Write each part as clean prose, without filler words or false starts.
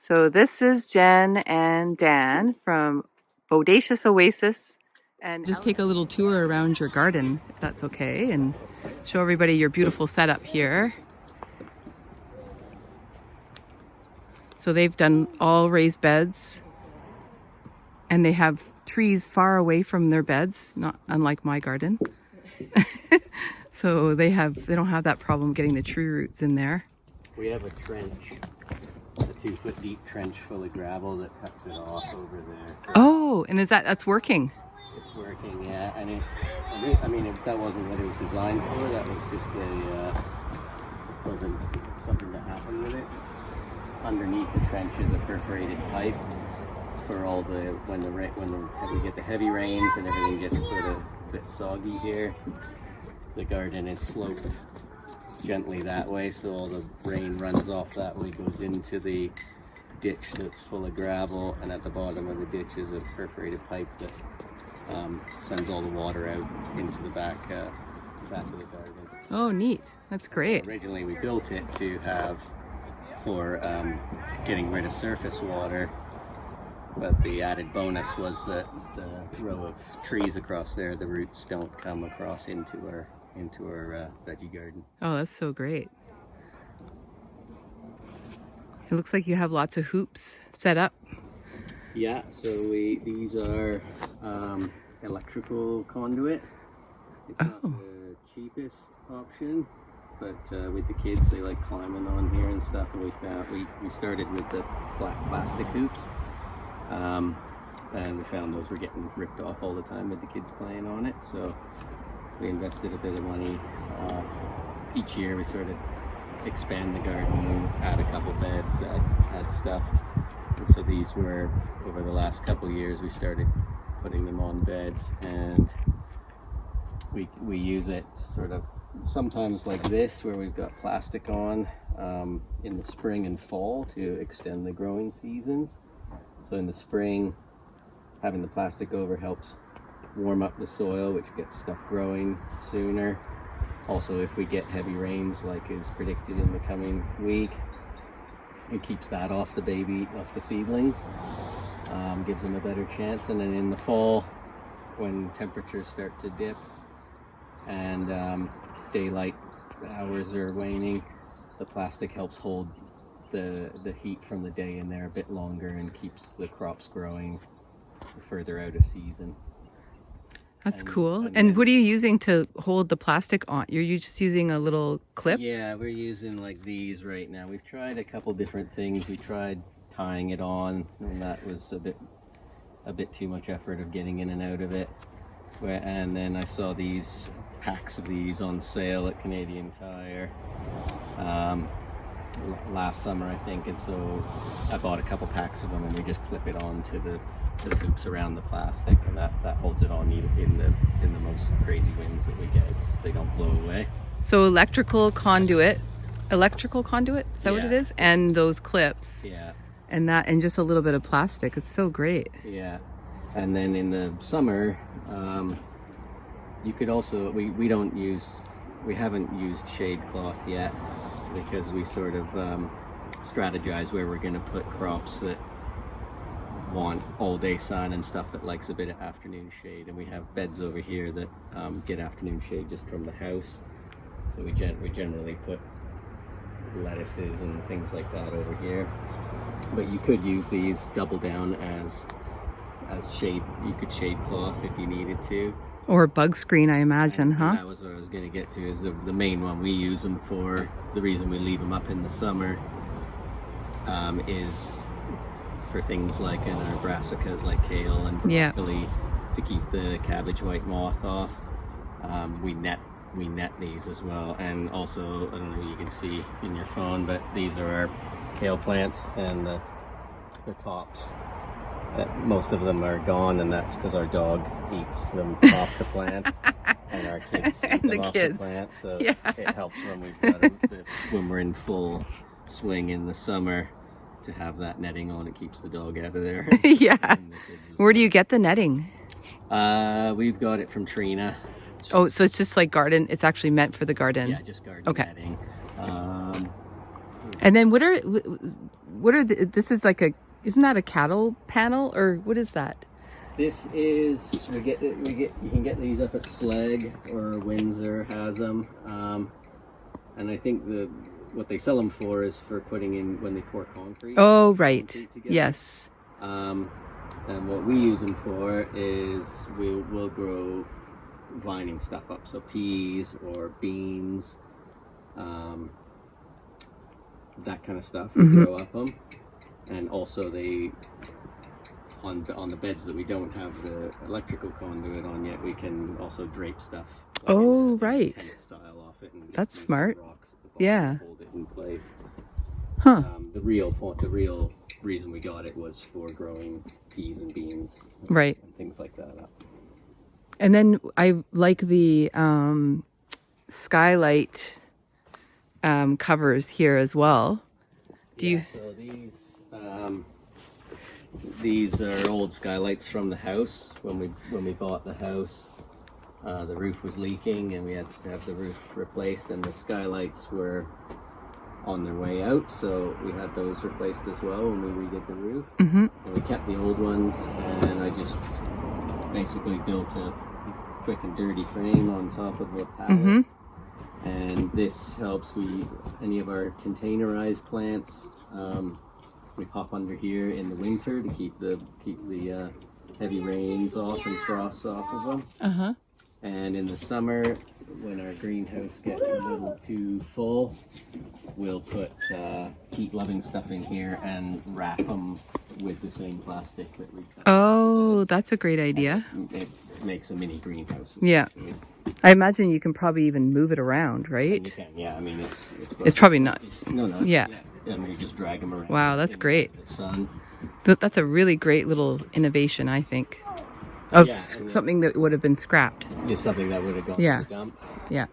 So this is Jen and Dan from Bodacious Oasis. And just take a little tour around your garden, if that's okay, and show everybody your beautiful setup here. So they've done all raised beds, and they have trees far away from their beds, not unlike my garden. So they don't have that problem getting the tree roots in there. We have a trench, a 2-foot deep trench full of gravel that cuts it off over there. So oh, and that's working? It's working, yeah. And that wasn't what it was designed for. That was just something that happened with it. Underneath the trench is a perforated pipe for all when we get the heavy rains and everything gets sort of a bit soggy here. The garden is sloped gently that way, so all the rain runs off that way, goes into the ditch that's full of gravel, and at the bottom of the ditch is a perforated pipe that sends all the water out into the back of the garden. Oh, neat. That's great. Originally we built it for getting rid of surface water, but the added bonus was that the row of trees across there, the roots don't come across into our veggie garden. Oh, that's so great. It looks like you have lots of hoops set up. Yeah, so these are electrical conduit. It's not the cheapest option, but with the kids, they like climbing on here and stuff. And we started with the black plastic hoops, and we found those were getting ripped off all the time with the kids playing on it. So we invested a bit of money. Each year we sort of expand the garden, add a couple beds, add stuff. And so these were, over the last couple years, we started putting them on beds, and we use it sort of sometimes like this, where we've got plastic on in the spring and fall to extend the growing seasons. So in the spring, having the plastic over helps warm up the soil, which gets stuff growing sooner. Also, if we get heavy rains like is predicted in the coming week, it keeps that off the seedlings, gives them a better chance. And then in the fall, when temperatures start to dip and daylight hours are waning, the plastic helps hold the heat from the day in there a bit longer and keeps the crops growing further out of season. That's cool. And what are you using to hold the plastic on? You're just using a little clip? Yeah, we're using like these right now. We've tried a couple different things. We tried tying it on, and that was a bit too much effort of getting in and out of it. And then I saw these packs of these on sale at Canadian Tire last summer, I think, and so I bought a couple packs of them, and we just clip it on to the hoops around the plastic, and that holds it on in the most crazy winds that we get. They don't blow away. So electrical conduit, is that what it is? And those clips. Yeah. And just a little bit of plastic. It's so great. Yeah. And then in the summer, you could also, we haven't used shade cloth yet, because we sort of strategize where we're going to put crops that want all day sun and stuff that likes a bit of afternoon shade, and we have beds over here that get afternoon shade just from the house. So we generally put lettuces and things like that over here, but you could use these double down as shade. You could shade cloth if you needed to, or bug screen, I imagine. Huh? That was what I was going to get to, is the main one we use them for. The reason we leave them up in the summer is for things like in our brassicas like kale and broccoli, to keep the cabbage white moth off. We net these as well, and also, I don't know if you can see in your phone, but these are our kale plants, and the tops, most of them are gone, and that's because our dog eats them off the plant, and our kids eat them off the plant, so it helps when we're in full swing in the summer to have that netting on. It keeps the dog out of there. Yeah. Where do you get the netting? We've got it from Trina. Oh, so it's just like garden. It's actually meant for the garden. Yeah, just garden netting. And then what are this is like isn't that a cattle panel or what is that? This is you can get these up at Slag or Windsor has them, and I think what they sell them for is for putting in when they pour concrete. Oh right, yes. And what we use them for is we'll grow vining stuff up, so peas or beans, that kind of stuff. We grow up them, and also they on the beds that we don't have the electrical conduit on yet, we can also drape stuff. Like oh right, style off it, and that's smart. Rocks at the bottom Yeah. to hold it in place. Huh. The real reason we got it was for growing peas and beans, right, and things like that up. And then I like the skylight covers here as well. So these are old skylights from the house. When we bought the house, the roof was leaking and we had to have the roof replaced, and the skylights were on their way out, so we had those replaced as well when we redid the roof. And we kept the old ones, and I just basically built a quick and dirty frame on top of a pallet. And this helps any of our containerized plants, we pop under here in the winter to keep the heavy rains off and frosts off of them. And in the summer, when our greenhouse gets a little too full, we'll put heat-loving stuff in here and wrap them with the same plastic that we cut. Oh, that's a great idea. It makes a mini greenhouse. Yeah. I imagine you can probably even move it around, right? You can, yeah. I mean, it's probably not. No. Yeah. And we just drag them around. Wow, that's great. The sun. That's a really great little innovation, I think, of something that would have been scrapped. Just something that would have gone to the dump. Yeah.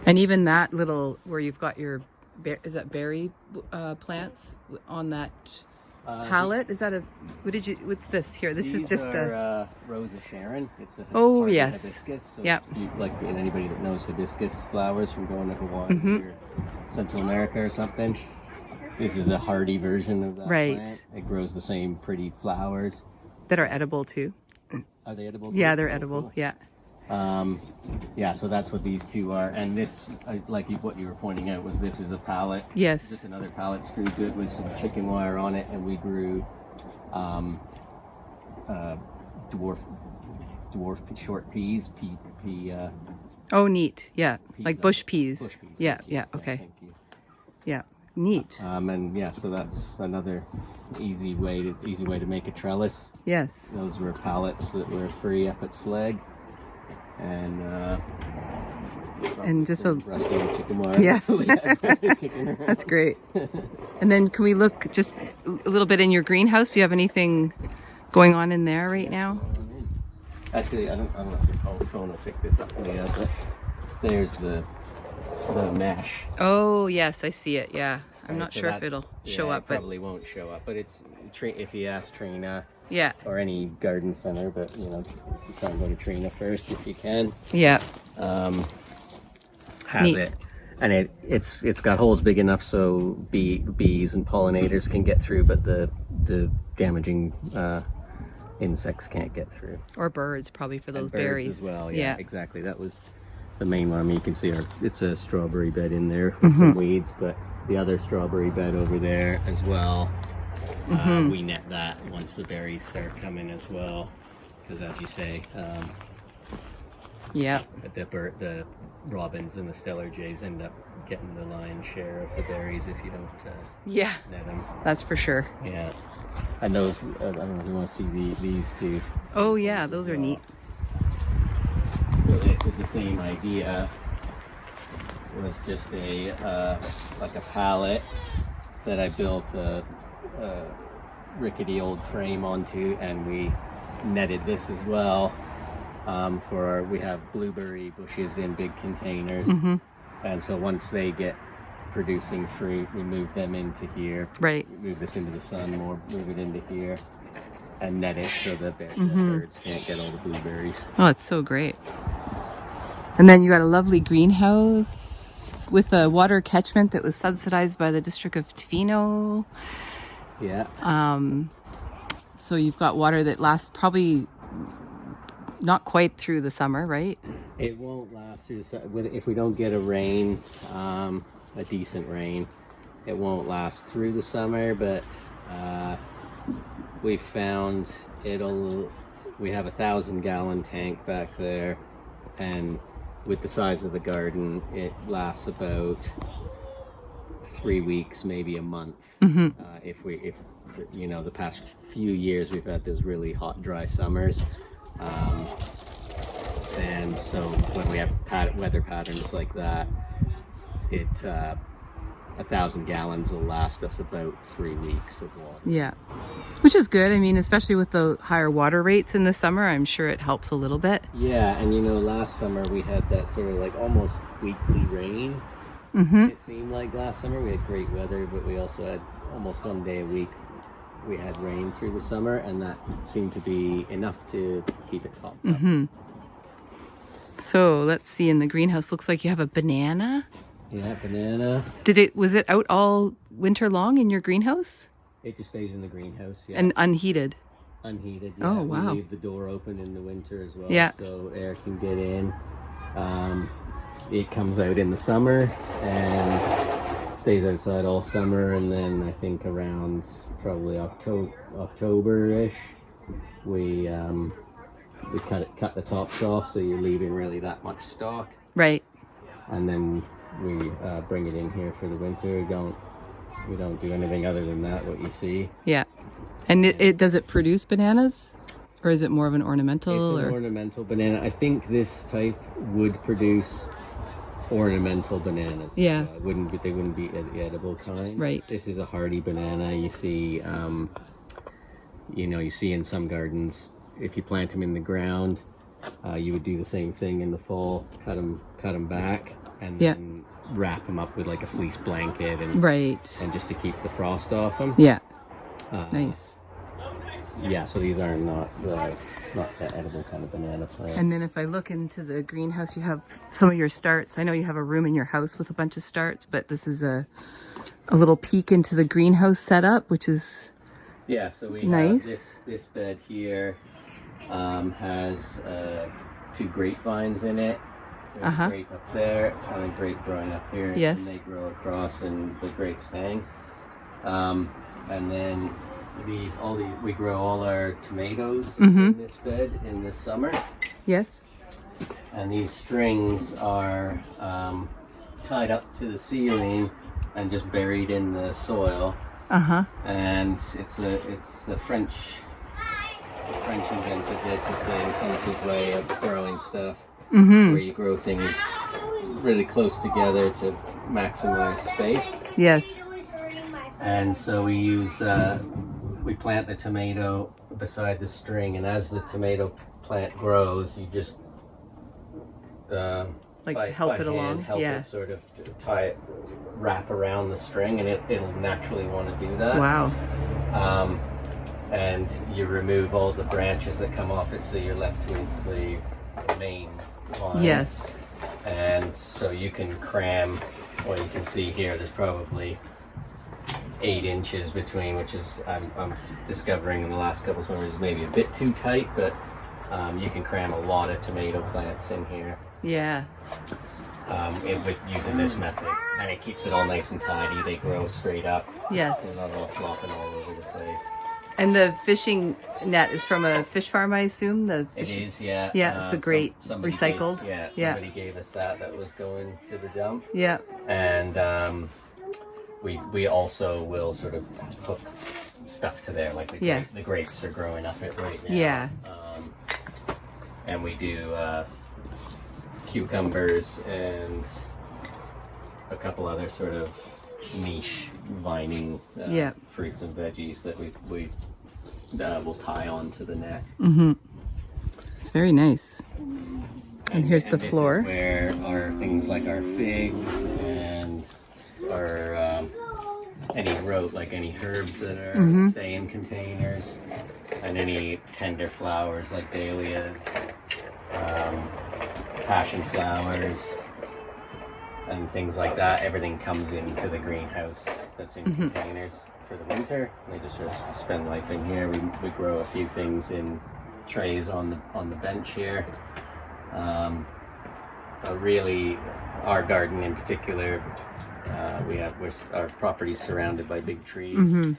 And even that little where you've got your berry plants on that pallet? Is that what's this here? This is just a Rose of Sharon. It's a hibiscus. So it's like anybody that knows hibiscus flowers from going to Hawaii or Central America or something. This is a hardy version of that plant. It grows the same pretty flowers. That are edible too. Are they edible too? Yeah, they're edible. Cool. Yeah. So that's what these two are. And this, like what you were pointing out, was this is a pallet. Yes. Just another pallet screwed to it with some chicken wire on it, and we grew dwarf short peas. Oh, neat. Yeah, like bush peas. Yeah. Okay. Thank you. Yeah. Neat. So that's another easy way to make a trellis. Yes. Those were pallets that were free up at Slag, and just a rusty chicken wire. Yeah. That's great. And then can we look just a little bit in your greenhouse? Do you have anything going on in there right now? Actually, I don't know if your phone will pick this up. But there's the mesh. Oh yes, I see it. Yeah, I'm not sure if it'll show up, but probably won't show up. But it's if you ask Trina, or any garden center, but try and go to Trina first if you can. Yeah, has Neat. It, and it's got holes big enough so bees and pollinators can get through, but the damaging insects can't get through. Or birds, probably for those birds berries as well. Yeah, exactly. That was the main one. I mean, you can see it's a strawberry bed in there with some weeds, but the other strawberry bed over there as well, we net that once the berries start coming as well, because as you say, the robins and the stellar jays end up getting the lion's share of the berries if you don't net them. That's for sure. Yeah, and those I don't know if you want to see these two. Oh yeah, those are neat. So this is the same idea. It was just like a pallet that I built a rickety old frame onto, and we netted this as well. We have blueberry bushes in big containers, and so once they get producing fruit, we move them into here. Right. We move this into the sun more, move it into here, and net it so that the birds can't get all the blueberries. Oh, it's so great. And then you got a lovely greenhouse with a water catchment that was subsidized by the District of Tofino. Yeah. So you've got water that lasts probably not quite through the summer, right? It won't last through if we don't get a rain, a decent rain. It won't last through the summer, but we found we have 1,000-gallon tank back there, and with the size of the garden, it lasts about 3 weeks, maybe a month. If you know, the past few years we've had those really hot, dry summers, and so when we have weather patterns like that, 1,000 gallons will last us about 3 weeks of water. Yeah, which is good. I mean, especially with the higher water rates in the summer, I'm sure it helps a little bit. Yeah, and you know, last summer we had that sort of like almost weekly rain. It seemed like last summer we had great weather, but we also had almost one day a week we had rain through the summer, and that seemed to be enough to keep it topped up. So let's see, in the greenhouse, looks like you have a banana. Yeah, banana. Was it out all winter long in your greenhouse? It just stays in the greenhouse, yeah. And unheated? Unheated, yeah. Oh, wow. We leave the door open in the winter as well, yeah, so air can get in. It comes out in the summer and stays outside all summer, and then I think around probably October-ish, we cut the tops off, so you're leaving really that much stock. Right. And then we bring it in here for the winter. We don't do anything other than that, what you see. Yeah. And does it produce bananas? Or is it more of an ornamental? It's an ornamental banana. I think this type would produce ornamental bananas. Yeah. They wouldn't be the edible kind. Right. This is a hardy banana. You see, you see in some gardens, if you plant them in the ground, you would do the same thing in the fall. Cut them back, and then wrap them up with like a fleece blanket, and and just to keep the frost off them. Yeah. Nice. Yeah. So these are not the edible kind of banana plants. And then if I look into the greenhouse, you have some of your starts. I know you have a room in your house with a bunch of starts, but this is a little peek into the greenhouse setup, which is so we nice. Have this bed here has 2 grapevines in it. There's a grape up there and a grape growing up here. Yes. And they grow across and the grapes hang. And then we grow all our tomatoes in this bed in the summer. Yes. And these strings are tied up to the ceiling and just buried in the soil. And it's the French. The French invented this. It's an intensive way of growing stuff, where you grow things really close together to maximize space. Yes. And so we plant the tomato beside the string, and as the tomato plant grows, you just help it along. Help it sort of wrap around the string, and it'll naturally want to do that. Wow. And you remove all the branches that come off it, so you're left with the main line. Yes. And so you can cram, well, you can see here, there's probably 8 inches between, which is, I'm discovering in the last couple summers, maybe a bit too tight, but you can cram a lot of tomato plants in here. Yeah. With using this method, and it keeps it all nice and tidy. They grow straight up. Yes. They're not all flopping all over the place. And the fishing net is from a fish farm, I assume? It is, yeah. Yeah, it's a great recycled. Somebody gave us that was going to the dump. Yeah. And we also will sort of hook stuff to there, like the grapes are growing up it right now. Yeah. And we do cucumbers and a couple other sort of niche vining fruits and veggies that we will tie onto the net. It's very nice. And here's the floor. This is where are things like our figs and our any herbs that are stay in containers, and any tender flowers like dahlias, passion flowers, and things like that. Everything comes into the greenhouse that's in containers for the winter. They just sort of spend life in here. We grow a few things in trays on the bench here. But really, our garden in particular, our property's surrounded by big trees.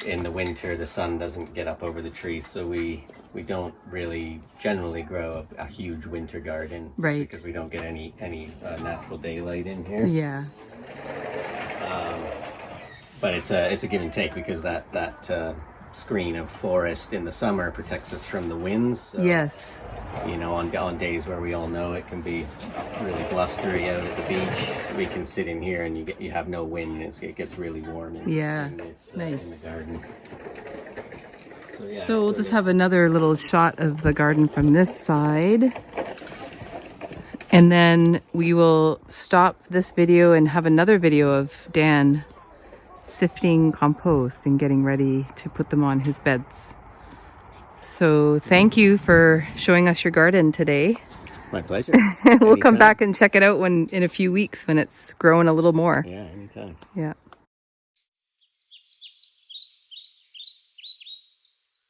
In the winter, the sun doesn't get up over the trees, so we don't really generally grow a huge winter garden, right? Because we don't get any natural daylight in here. Yeah. But it's a give and take, because that screen of forest in the summer protects us from the winds. So, yes. You know, on days where we all know it can be really blustery out at the beach, we can sit in here and you have no wind. It gets really warm in this, nice. in the garden. So, yeah, so we'll just have another little shot of the garden from this side. And then we will stop this video and have another video of Dan sifting compost and getting ready to put them on his beds. So thank you for showing us your garden today. My pleasure. We'll come back and check it out in a few weeks when it's growing a little more. Yeah, anytime. Yeah.